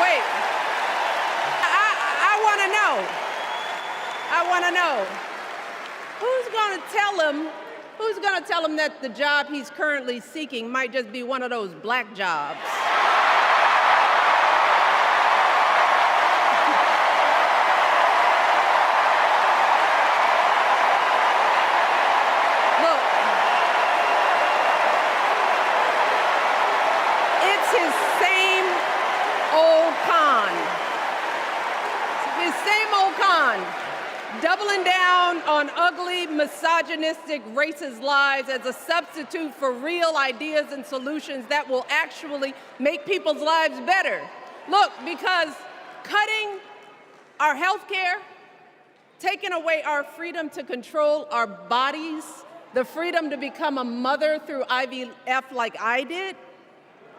Wait, I want to know. I want to know. Who's going to tell him that the job he's currently seeking might just be one of those black jobs? Look, it's his same old con. His same old con. Doubling down on ugly, misogynistic, racist lies as a substitute for real ideas and solutions that will actually make people's lives better. Look, because cutting our health care, taking away our freedom to control our bodies, the freedom to become a mother through IVF like I did,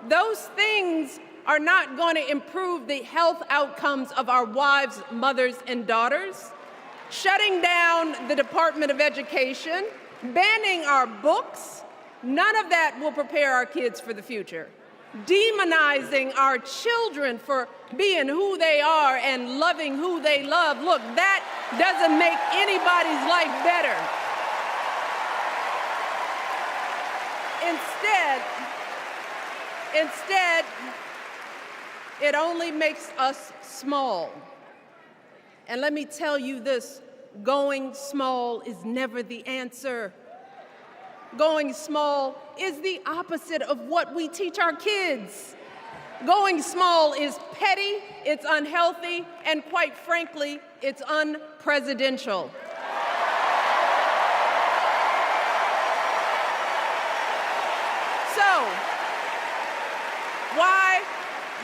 those things are not going to improve the health outcomes of our wives, mothers, and daughters. Shutting down the Department of Education, banning our books, none of that will prepare our kids for the future. Demonizing our children for being who they are and loving who they love, look, that doesn't make anybody's life better. Instead, it only makes us small. And let me tell you this, going small is never the answer. Going small is the opposite of what we teach our kids. Going small is petty, it's unhealthy, and quite frankly, it's unpresidential. So, why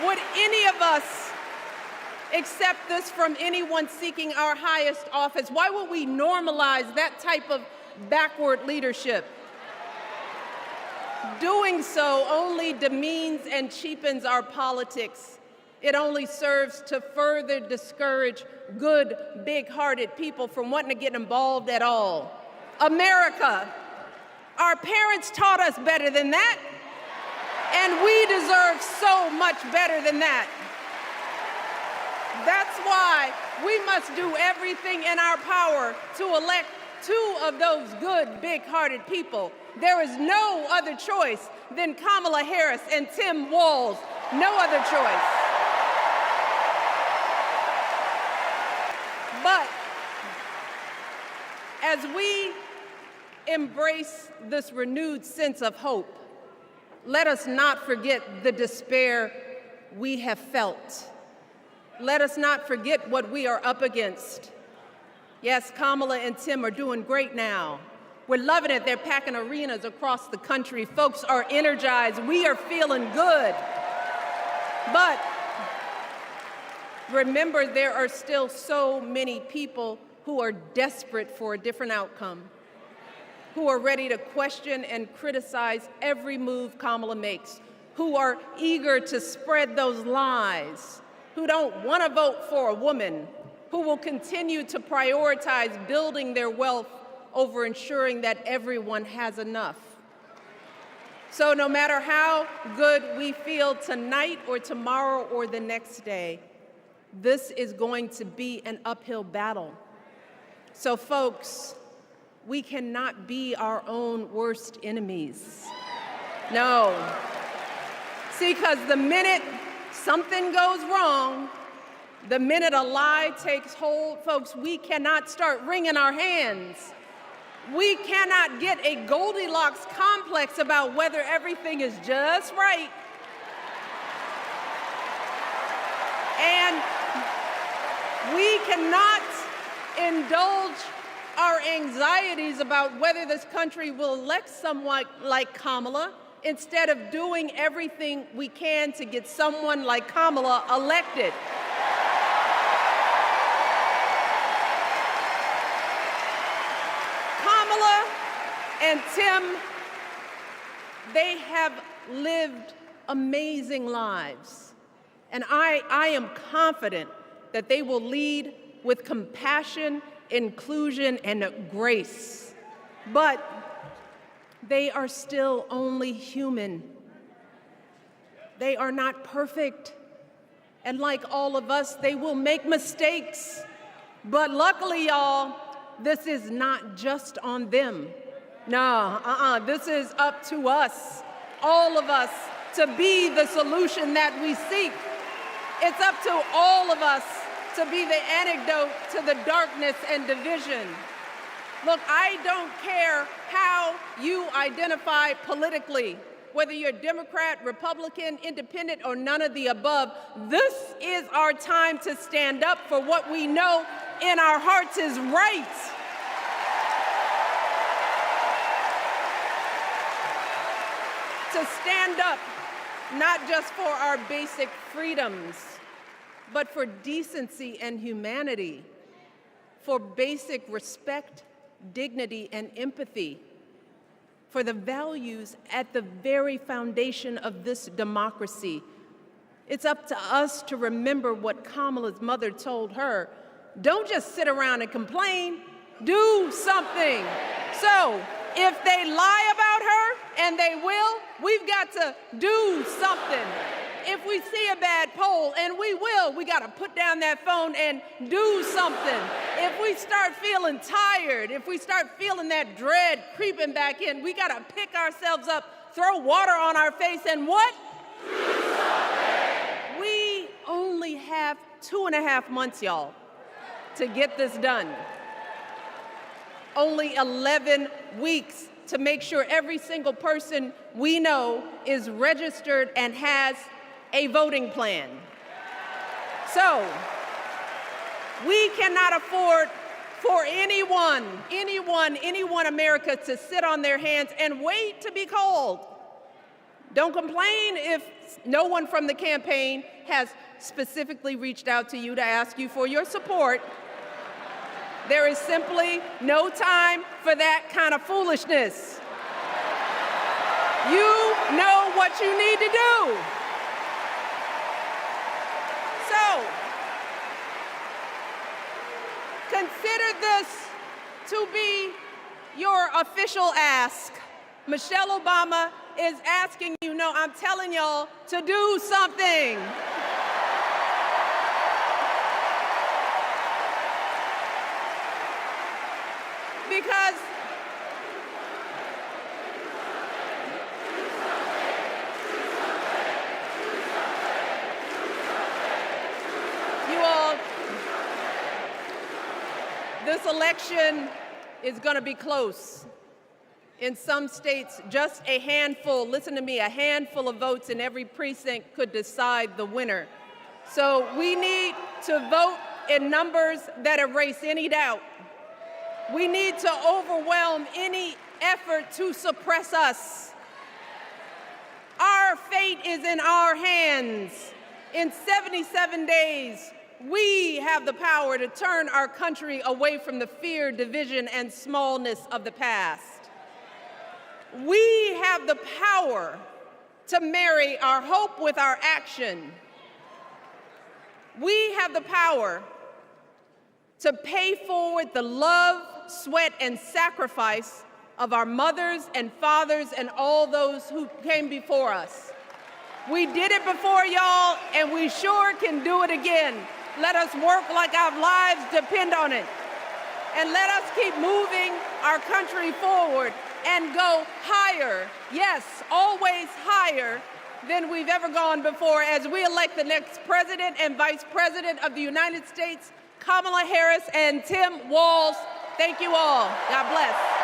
would any of us accept this from anyone seeking our highest office? Why would we normalize that type of backward leadership? Doing so only demeans and cheapens our politics. It only serves to further discourage good, big-hearted people from wanting to get involved at all. America, our parents taught us better than that, and we deserve so much better than that. That's why we must do everything in our power to elect two of those good, big-hearted people. There is no other choice than Kamala Harris and Tim Walz. No other choice. But as we embrace this renewed sense of hope, let us not forget the despair we have felt. Let us not forget what we are up against. Yes, Kamala and Tim are doing great now. We're loving it. They're packing arenas across the country. Folks are energized. We are feeling good. But remember, there are still so many people who are desperate for a different outcome, who are ready to question and criticize every move Kamala makes, who are eager to spread those lies, who don't want to vote for a woman, who will continue to prioritize building their wealth over ensuring that everyone has enough. So no matter how good we feel tonight or tomorrow or the next day, this is going to be an uphill battle. So folks, we cannot be our own worst enemies. No. See, because the minute something goes wrong, the minute a lie takes hold, folks, we cannot start wringing our hands. We cannot get a Goldilocks complex about whether everything is just right. And we cannot indulge our anxieties about whether this country will elect someone like Kamala instead of doing everything we can to get someone like Kamala elected. Kamala and Tim, they have lived amazing lives. And I am confident that they will lead with compassion, inclusion, and grace. But they are still only human. They are not perfect. And like all of us, they will make mistakes. But luckily, y'all, this is not just on them. No, this is up to us, all of us, to be the solution that we seek. It's up to all of us to be the antidote to the darkness and division. Look, I don't care how you identify politically, whether you're Democrat, Republican, Independent, or none of the above. This is our time to stand up for what we know in our hearts is right. To stand up, not just for our basic freedoms, but for decency and humanity, for basic respect, dignity, and empathy, for the values at the very foundation of this democracy. It's up to us to remember what Kamala's mother told her. Don't just sit around and complain, do something. So, if they lie about her, and they will, we've got to do something. If we see a bad poll, and we will, we got to put down that phone and do something. If we start feeling tired, if we start feeling that dread creeping back in, we got to pick ourselves up, throw water on our face, and what? We only have 2.5 months, y'all, to get this done. Only 11 weeks to make sure every single person we know is registered and has a voting plan. So, we cannot afford for anyone America to sit on their hands and wait to be called. Don't complain if no one from the campaign has specifically reached out to you to ask you for your support. There is simply no time for that kind of foolishness. You know what you need to do. So, consider this to be your official ask. Michelle Obama is asking you, no, I'm telling y'all to do something. Because you all, this election is going to be close. In some states, just a handful, listen to me, a handful of votes in every precinct could decide the winner. So we need to vote in numbers that erase any doubt. We need to overwhelm any effort to suppress us. Our fate is in our hands. In 77 days, we have the power to turn our country away from the fear, division, and smallness of the past. We have the power to marry our hope with our action. We have the power to pay forward the love, sweat, and sacrifice of our mothers and fathers and all those who came before us. We did it before, y'all, and we sure can do it again. Let us work like our lives depend on it. And let us keep moving our country forward and go higher, yes, always higher than we've ever gone before as we elect the next President and Vice President of the United States, Kamala Harris and Tim Walz. Thank you all. God bless.